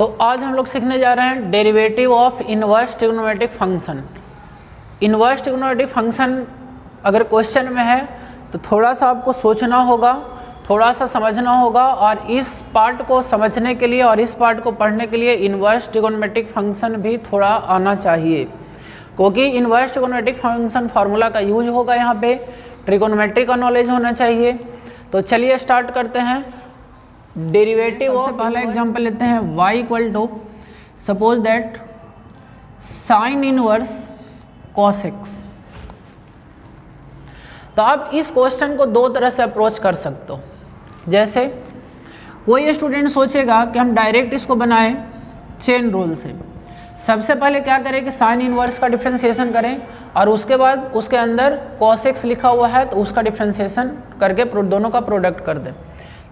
तो आज हम लोग सीखने जा रहे हैं derivative of inverse trigonometric function. Inverse trigonometric function अगर क्वेश्चन में है तो थोड़ा सा आपको सोचना होगा, थोड़ा सा समझना होगा, और इस पार्ट को समझने के लिए और इस पार्ट को पढ़ने के लिए इनवर्स ट्रिग्नोमेट्रिक फंक्शन भी थोड़ा आना चाहिए, क्योंकि इनवर्स ट्रिग्नोमेट्रिक फंक्शन फार्मूला का यूज होगा। यहाँ पे ट्रिग्नोमेट्री का नॉलेज होना चाहिए। तो चलिए स्टार्ट करते हैं। डेरिवेटिव सबसे पहला एग्जांपल लेते हैं, y equal to suppose that sine inverse cos x. तो आप इस क्वेश्चन को दो तरह से अप्रोच कर सकते हो। जैसे कोई स्टूडेंट सोचेगा कि हम डायरेक्ट इसको बनाएं चेन रूल से। सबसे पहले क्या करें कि साइन इनवर्स का डिफरेंशिएशन करें और उसके बाद उसके अंदर कॉस एक्स लिखा हुआ है तो उसका डिफरेंशिएशन करके दोनों का प्रोडक्ट कर दें।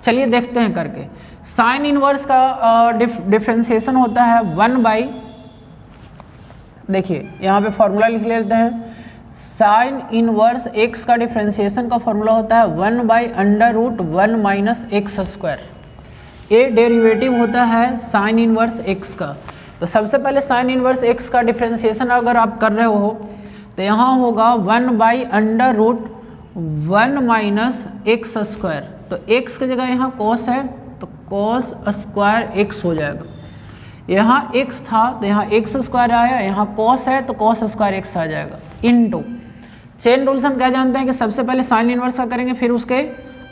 चलिए देखते हैं करके। साइन इनवर्स का डिफरेंशिएशन होता है 1 बाई, देखिए यहाँ पे फॉर्मूला लिख लेते हैं। साइन इनवर्स एक्स का डिफरेंशिएशन का फॉर्मूला होता है 1 by under root 1 minus x square. ये डेरिवेटिव होता है साइन इनवर्स एक्स का। तो सबसे पहले साइन इनवर्स एक्स का डिफरेंशिएशन अगर आप कर रहे हो तो यहाँ होगा 1 by under root 1 minus x square. तो x की जगह यहाँ cos है तो cos स्क्वायर x हो जाएगा। यहाँ x था तो यहाँ x स्क्वायर आया, यहाँ cos है तो cos स्क्वायर x आ जाएगा। इनटू चेन रूल्स हम क्या जानते हैं कि सबसे पहले साइन इनवर्स का करेंगे फिर उसके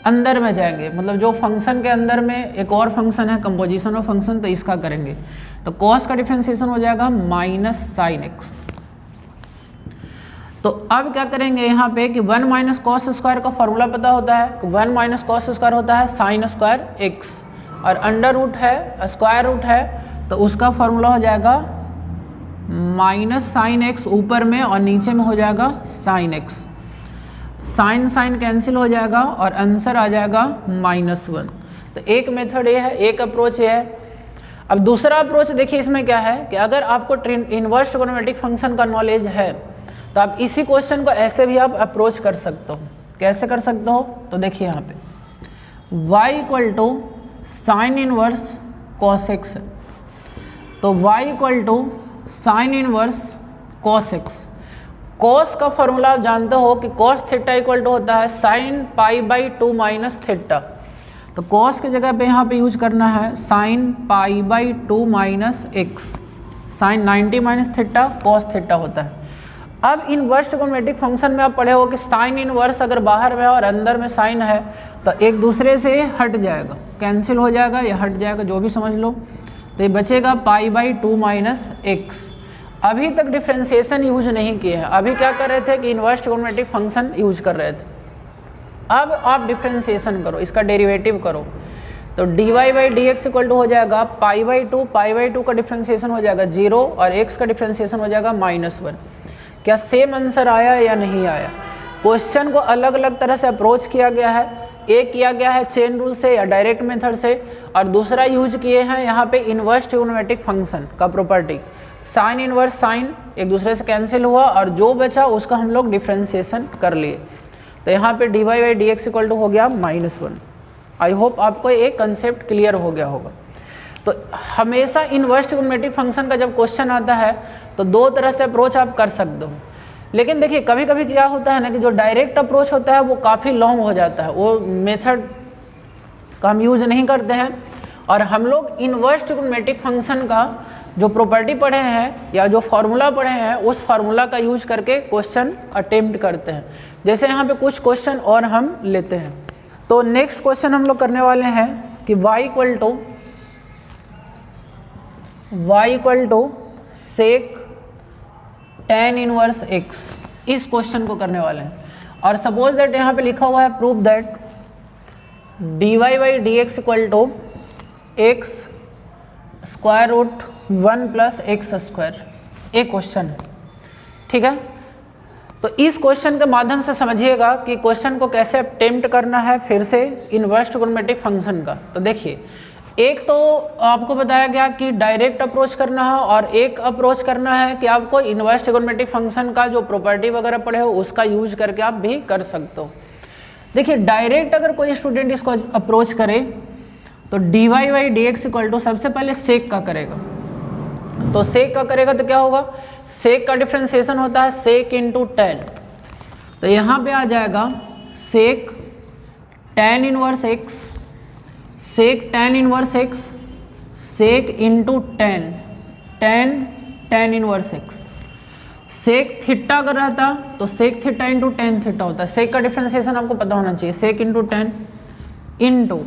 अंदर में जाएंगे, मतलब जो फंक्शन के अंदर में एक और फंक्शन है कंपोजिशन ऑफ फंक्शन, तो इसका करेंगे। तो cos का डिफरेंशिएशन हो जाएगा माइनस साइन एक्स। तो अब क्या करेंगे यहाँ पे कि 1 माइनस कॉस स्क्वायर का फॉर्मूला पता होता है। 1 माइनस कॉस स्क्वायर होता है साइन स्क्वायर एक्स, और अंडर रूट है स्क्वायर रूट है तो उसका फॉर्मूला हो जाएगा माइनस साइन एक्स ऊपर में और नीचे में हो जाएगा sine x. Sine sine cancel हो जाएगा और आंसर आ जाएगा -1। तो एक मेथड ये है, एक अप्रोच ये है। अब दूसरा अप्रोच देखिए, इसमें क्या है कि अगर आपको इनवर्स ट्रिग्नोमेट्रिक फंक्शन का नॉलेज है तो आप इसी क्वेश्चन को ऐसे भी आप अप्रोच कर सकते हो। कैसे कर सकते हो तो देखिए यहाँ पे y equal to sine inverse cos x है। तो y equal to sine inverse cos x. Cos का फॉर्मूला आप जानते हो कि कॉस थीटा इक्वल टू होता है sine pi by 2 minus theta. तो कॉस की जगह पे यहाँ पे यूज करना है sine pi by 2 minus x. Sine 90 minus theta cos theta होता है। अब इनवर्स ट्रिग्नोमेट्रिक फंक्शन में आप पढ़े हो कि साइन इनवर्स अगर बाहर में और अंदर में साइन है तो एक दूसरे से हट जाएगा, कैंसिल हो जाएगा या हट जाएगा, जो भी समझ लो। तो ये बचेगा पाई बाई 2 माइनस एक्स। अभी तक डिफरेंशिएशन यूज नहीं किए हैं, अभी क्या कर रहे थे कि इनवर्स ट्रिग्नोमेट्रिक फंक्शन यूज कर रहे थे। अब आप डिफरेंशिएशन करो, इसका डेरिवेटिव करो। तो dy by D x equal to हो जाएगा पाई बाई 2 का डिफरेंशिएशन हो जाएगा 0 और x का डिफरेंशिएशन हो जाएगा -1। क्या सेम आंसर आया या नहीं आया? क्वेश्चन को अलग अलग तरह से अप्रोच किया गया है। एक किया गया है चेन रूल से या डायरेक्ट मेथड से, और दूसरा यूज किए हैं यहाँ पे इनवर्स ट्रिग्नोमेट्रिक फंक्शन का प्रॉपर्टी। साइन इनवर्स साइन एक दूसरे से कैंसिल हुआ और जो बचा उसका हम लोग डिफरेंशिएशन कर लिए। तो यहाँ पे dy by D x equal to हो गया -1। आई होप आपको एक कंसेप्ट क्लियर हो गया होगा। तो हमेशा इनवर्स ट्रिग्नोमेट्रिक फंक्शन का जब क्वेश्चन आता है तो दो तरह से अप्रोच आप कर सकते हो। लेकिन देखिए कभी कभी क्या होता है ना कि जो डायरेक्ट अप्रोच होता है वो काफ़ी लॉन्ग हो जाता है, वो मेथड का हम यूज नहीं करते हैं। और हम लोग इनवर्स ट्रिग्नोमेट्रिक फंक्शन का जो प्रॉपर्टी पढ़े हैं या जो फार्मूला पढ़े हैं उस फार्मूला का यूज करके क्वेश्चन अटेम्प्ट करते हैं। जैसे यहाँ पे कुछ क्वेश्चन और हम लेते हैं। तो नेक्स्ट क्वेश्चन हम लोग करने वाले हैं कि y equal to sec tan inverse x। इस क्वेश्चन को करने वाले हैं। और सपोज दैट यहाँ पे लिखा हुआ है prove that dy by D x equal to x square root 1 plus x square. एक क्वेश्चन है, ठीक है। तो इस क्वेश्चन के माध्यम से समझिएगा कि क्वेश्चन को कैसे अटेम्प्ट करना है फिर से इनवर्स ट्रिग्नोमेट्रिक फंक्शन का। तो देखिए, एक तो आपको बताया गया कि डायरेक्ट अप्रोच करना है और एक अप्रोच करना है कि आपको इनवर्स ट्रिग्नोमेट्रिक फंक्शन का जो प्रॉपर्टी वगैरह पढ़े हो उसका यूज करके आप भी कर सकते हो। देखिए डायरेक्ट अगर कोई स्टूडेंट इसको अप्रोच करे तो dy by D x equal to सबसे पहले सेक का करेगा, तो सेक का करेगा तो क्या होगा, सेक का डिफ्रेंसिएशन होता है सेक इंटू टेन, तो यहाँ पे आ जाएगा sec tan inverse x, sec tan inverse x, sec into tan, tan inverse x. Sec theta अगर रहता तो sec theta into tan theta होता है। सेक का डिफ्रेंसिएशन आपको पता होना चाहिए, सेक इंटू टेन इंटू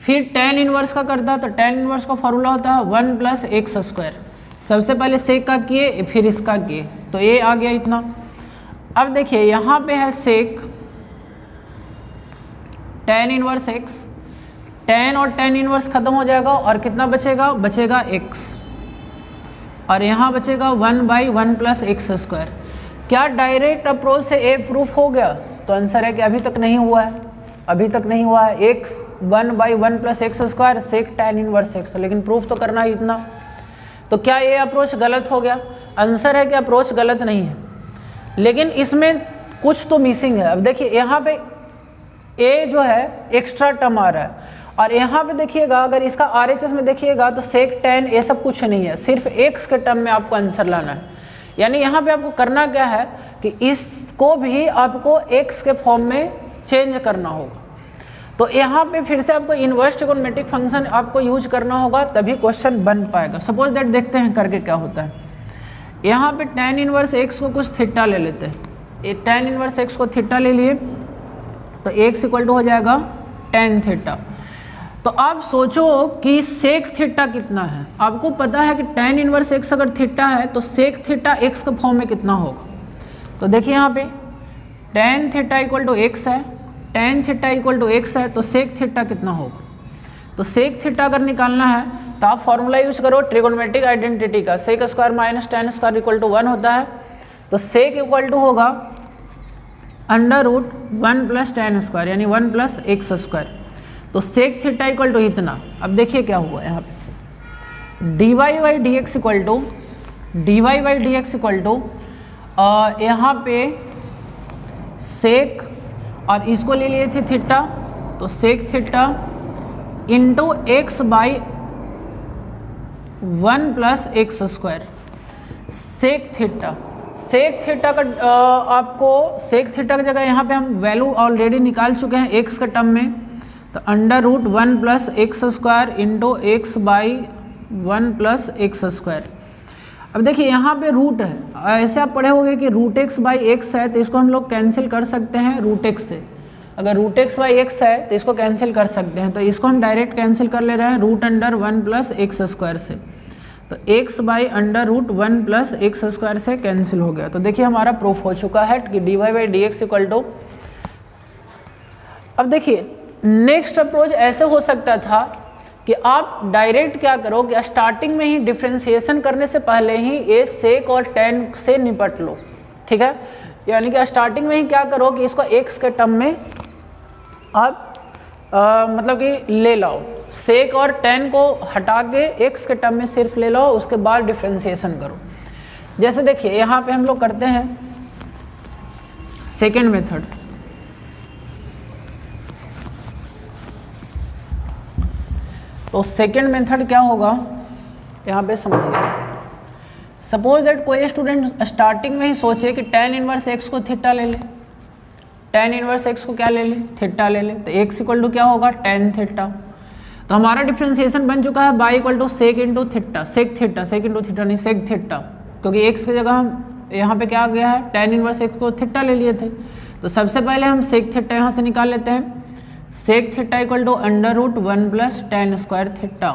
फिर टेन इनवर्स का करता तो टेन इनवर्स का फॉर्मूला होता है 1 प्लस एक्स स्क्वायर। सबसे पहले सेक का किए फिर इसका किए, तो ये आ गया इतना। अब देखिए यहाँ पे है सेक टेन इनवर्स एक्स, टेन और टेन इनवर्स खत्म हो जाएगा और कितना बचेगा, बचेगा एक्स, और यहाँ बचेगा 1 बाई 1 प्लस एक्स स्क्वायर। क्या डायरेक्ट अप्रोच से ए प्रूफ हो गया, तो आंसर है कि अभी तक नहीं हुआ है, अभी तक नहीं हुआ है। X 1 by 1 plus x square sec tan inverse x, लेकिन प्रूफ तो करना है इतना। तो क्या ये अप्रोच गलत हो गया, आंसर है कि अप्रोच गलत नहीं है, लेकिन इसमें कुछ तो मिसिंग है। अब देखिए यहाँ पे ए जो है एक्स्ट्रा टर्म आ रहा है, और यहाँ पे देखिएगा अगर इसका RHS में देखिएगा तो सेक टेन ये सब कुछ नहीं है, सिर्फ एक्स के टर्म में आपको आंसर लाना है। यानी यहाँ पे आपको करना क्या है कि इसको भी आपको एक्स के फॉर्म में चेंज करना होगा। तो यहाँ पे फिर से आपको इनवर्स ट्रिगोनोमेट्रिक फंक्शन आपको यूज करना होगा, तभी क्वेश्चन बन पाएगा। सपोज दैट देखते हैं करके क्या होता है। यहाँ पे टेन इनवर्स एक्स को कुछ थीटा ले लेते हैं, ये टेन इनवर्स एक्स को थीटा ले लिए तो एक्स इक्वल टू हो जाएगा टेन थीटा। तो आप सोचो कि सेक थीटा कितना है, आपको पता है कि टेन इनवर्स एक्स अगर थीटा है तो सेक थीटा एक्स के फॉर्म में कितना होगा। तो देखिए यहाँ पे tan theta equal to x है, tan theta equal to x है, तो सेक थीटा कितना होगा। तो सेक थीटा अगर निकालना है तो आप फॉर्मूला यूज करो ट्रिगोनोमेट्रिक आइडेंटिटी का, sec square minus tan square equal to 1 होता है। तो सेक इक्वल टू होगा under root 1 plus tan square यानी 1 प्लस एक्स स्क्वायर। तो सेक थीटा इक्वल टू इतना। अब देखिए क्या हुआ यहाँ पे dy by D x equal to यहाँ पे सेक और इसको ले लिए थे थीटा, तो sec theta into x by 1 plus x square sec theta. Sec theta का आपको सेक थीटा की जगह यहाँ पे हम वैल्यू ऑलरेडी निकाल चुके हैं एक्स के टर्म में, तो under root 1 plus x square into x by 1 plus x square. अब देखिए यहाँ पे रूट है, ऐसे आप पढ़े होंगे कि रूट एक्स बाई एक्स है तो इसको हम लोग कैंसिल कर सकते हैं रूट एक्स से। अगर रूट एक्स बाई एक्स है तो इसको कैंसिल कर सकते हैं, तो इसको हम डायरेक्ट कैंसिल कर ले रहे हैं root under 1 plus x square से। तो x by under root 1 plus x square से कैंसिल हो गया। तो देखिए हमारा प्रूफ हो चुका है कि dy by D x equal to. अब देखिए नेक्स्ट अप्रोच ऐसे हो सकता था कि आप डायरेक्ट क्या करो कि स्टार्टिंग में ही डिफ्रेंसिएशन करने से पहले ही ये सेक और टेन से निपट लो, ठीक है। यानी कि स्टार्टिंग में ही क्या करो कि इसको एक्स के टर्म में आप मतलब कि ले लाओ, सेक और टेन को हटा के एक्स के टर्म में सिर्फ ले लो, उसके बाद डिफ्रेंसिएशन करो। जैसे देखिए यहाँ पे हम लोग करते हैं सेकेंड मेथड। तो सेकेंड मेथड क्या होगा यहाँ पे समझिए। सपोज दैट कोई स्टूडेंट स्टार्टिंग में ही सोचे कि टेन इनवर्स एक्स को थीटा ले ले, टेन इनवर्स एक्स को क्या ले ले, थीटा ले ले, तो एक्स इक्वल टू क्या होगा टेन थीटा। तो हमारा डिफ्रेंसिएशन बन चुका है by equal to sec into theta, sec theta, sec into theta नहीं सेक थीटा, क्योंकि एक्स की जगह हम यहाँ पे क्या आ गया है टेन इनवर्स एक्स को थीटा ले लिए थे। तो सबसे पहले हम सेक थीटा यहाँ से निकाल लेते हैं, sec theta equal to under root 1 plus tan square theta.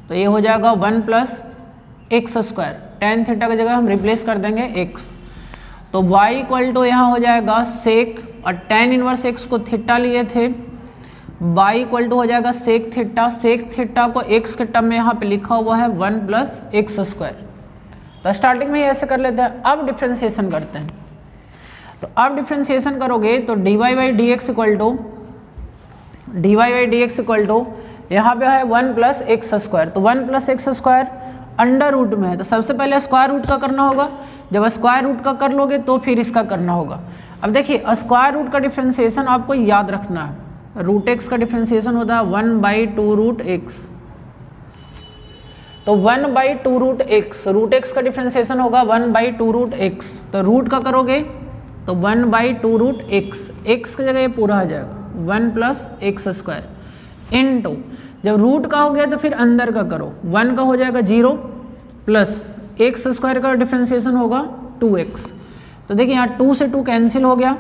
तो ये हो जाएगा 1 plus x square, tan theta की जगह हम रिप्लेस कर देंगे एक्स। तो y इक्वल टू यहाँ हो जाएगा सेक और टेन इनवर्स एक्स को थीटा लिए थे, y इक्वल टू हो जाएगा सेक थीटा, सेक थीटा को x के टर्म में यहाँ पे लिखा हुआ है 1 प्लस एक्स स्क्वायर। तो स्टार्टिंग में ही ऐसे कर लेते हैं। अब डिफ्रेंसिएशन करते हैं, तो अब डिफ्रेंसिएशन करोगे तो dy by D x equal to यहाँ पे है 1 प्लस एक्स स्क्वायर। तो 1 plus x square under root में है, तो सबसे पहले स्क्वायर रूट का करना होगा, जब स्क्वायर रूट का कर लोगे तो फिर इसका करना होगा। अब देखिए स्क्वायर रूट का डिफ्रेंसिएशन आपको याद रखना है, रूट एक्स का डिफ्रेंसिएशन होता है 1/2 रूट एक्स। तो 1/2 रूट एक्स, रूट एक्स का डिफ्रेंसिएशन होगा 1/2 रूट एक्स। तो रूट का करोगे तो 1/2 रूट एक्स, एक्स की जगह ये पूरा आ जाएगा 1 प्लस एक्स स्क्वायर इनटू, जब रूट का हो गया तो फिर अंदर का करो, 1 का हो जाएगा 0 प्लस एक्स स्क्वायर का डिफ्रेंसिएशन होगा 2x। तो देखिए यहाँ 2 से 2 कैंसिल हो गया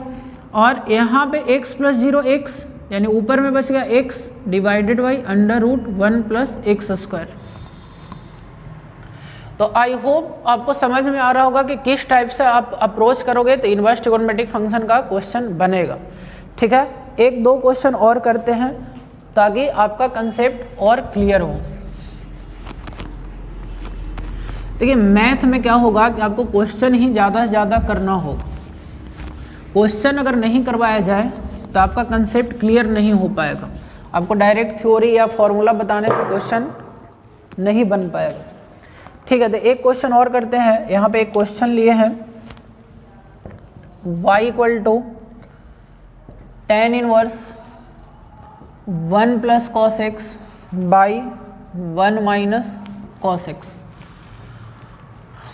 और यहाँ पे x प्लस 0 x, यानी ऊपर में बच गया x divided by under root 1 plus x square. तो आई होप आपको समझ में आ रहा होगा कि किस टाइप से आप अप्रोच करोगे तो इनवर्स ट्रिगोनोमेट्रिक फंक्शन का क्वेश्चन बनेगा। ठीक है, एक दो क्वेश्चन और करते हैं ताकि आपका कंसेप्ट और क्लियर हो। देखिए मैथ में क्या होगा कि आपको क्वेश्चन ही ज़्यादा से ज़्यादा करना होगा। क्वेश्चन अगर नहीं करवाया जाए तो आपका कंसेप्ट क्लियर नहीं हो पाएगा, आपको डायरेक्ट थ्योरी या फॉर्मूला बताने से क्वेश्चन नहीं बन पाएगा। ठीक है, तो एक क्वेश्चन और करते हैं। यहाँ पे एक क्वेश्चन लिए हैं y equal to tan inverse 1 plus cos x by 1 minus cos x.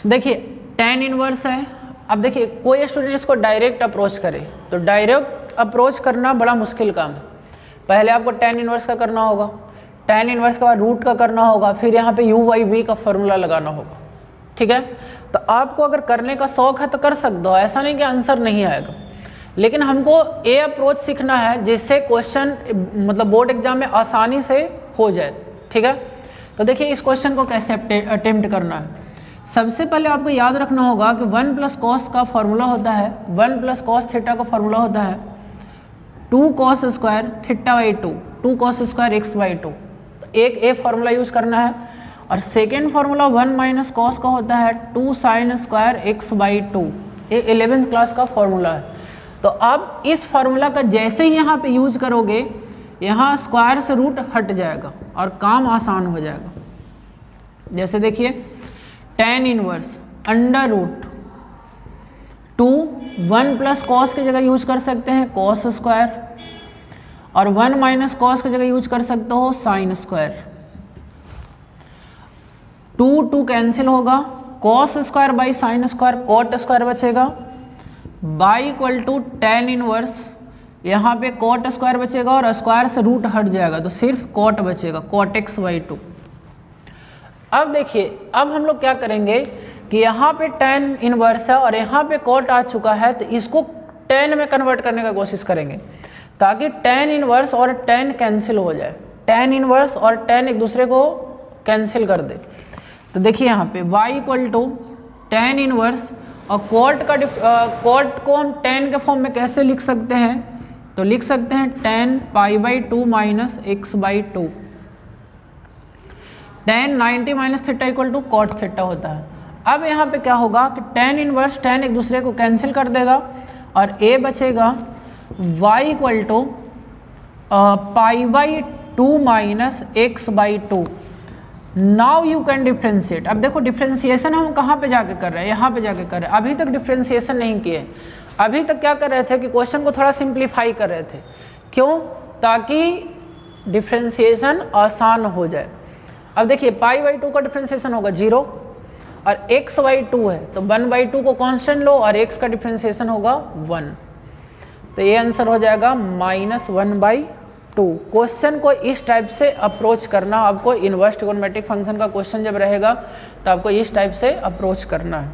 देखिए tan इनवर्स है। अब देखिए कोई स्टूडेंट इसको डायरेक्ट अप्रोच करे तो डायरेक्ट अप्रोच करना बड़ा मुश्किल काम है। पहले आपको tan इनवर्स का करना होगा, tan इनवर्स के बाद रूट का करना होगा, फिर यहाँ पे u/v का फॉर्मूला लगाना होगा। ठीक है, तो आपको अगर करने का शौक है तो कर सकते हो, ऐसा नहीं कि आंसर नहीं आएगा, लेकिन हमको ए अप्रोच सीखना है जिससे क्वेश्चन मतलब बोर्ड एग्जाम में आसानी से हो जाए। ठीक है, तो देखिए इस क्वेश्चन को कैसे अटेम्प्ट करना है। सबसे पहले आपको याद रखना होगा कि 1 प्लस कॉस का फॉर्मूला होता है, 1 प्लस कॉस थीटा का फॉर्मूला होता है 2 cos square theta by 2, 2 cos square x by 2। एक ए फार्मूला यूज करना है और सेकेंड फार्मूला 1 माइनस कॉस का होता है 2 साइन स्क्वायर एक्स बाई 2। ये 11th क्लास का फॉर्मूला है। तो अब इस फार्मूला का जैसे ही यहाँ पे यूज करोगे, यहाँ स्क्वायर से रूट हट जाएगा और काम आसान हो जाएगा। जैसे देखिए tan inverse under root 2, 1 plus cos की जगह यूज कर सकते हैं कॉस स्क्वायर, और 1 माइनस कॉस की जगह यूज कर सकते हो साइन स्क्वायर। 2 कैंसिल होगा, cos square by sine square cot square बचेगा, by equal to tan inverse, यहाँ पे कॉट स्क्वायर बचेगा और स्क्वायर से रूट हट जाएगा तो सिर्फ कॉट बचेगा, कॉट एक्स बाई 2। अब देखिए अब हम लोग क्या करेंगे कि यहाँ पे tan इनवर्स है और यहाँ पे कॉट आ चुका है, तो इसको tan में कन्वर्ट करने का कोशिश करेंगे ताकि tan इनवर्स और tan कैंसिल हो जाए, tan इनवर्स और tan एक दूसरे को कैंसिल कर दे। तो देखिए यहाँ पे y equal to tan inverse और कॉट को हम tan के फॉर्म में कैसे लिख सकते हैं, तो लिख सकते हैं tan pi by 2 minus x by 2। tan 90 minus theta equal to cot theta होता है। अब यहाँ पे क्या होगा कि tan इनवर्स tan एक दूसरे को कैंसिल कर देगा और a बचेगा y equal to pi by 2 minus x by 2। Now you can differentiate. अब देखो डिफ्रेंशिएशन हम कहाँ पे जाके कर रहे हैं, यहाँ पे जाके कर रहे हैं। अभी तक डिफ्रेंशिएशन नहीं किए, अभी तक क्या कर रहे थे कि क्वेश्चन को थोड़ा सिंप्लीफाई कर रहे थे। क्यों? ताकि डिफ्रेंशिएशन आसान हो जाए। अब देखिए पाई बाई 2 का डिफ्रेंशिएशन होगा 0 और एक्स बाई 2 है तो 1/2 को कांस्टेंट लो और एक्स का डिफ्रेंशिएशन होगा 1, तो ये आंसर हो जाएगा -1/2। क्वेश्चन को इस टाइप से अप्रोच करना, आपको इनवर्स ट्रिगोनोमेट्रिक फंक्शन का क्वेश्चन जब रहेगा तो आपको इस टाइप से अप्रोच करना है।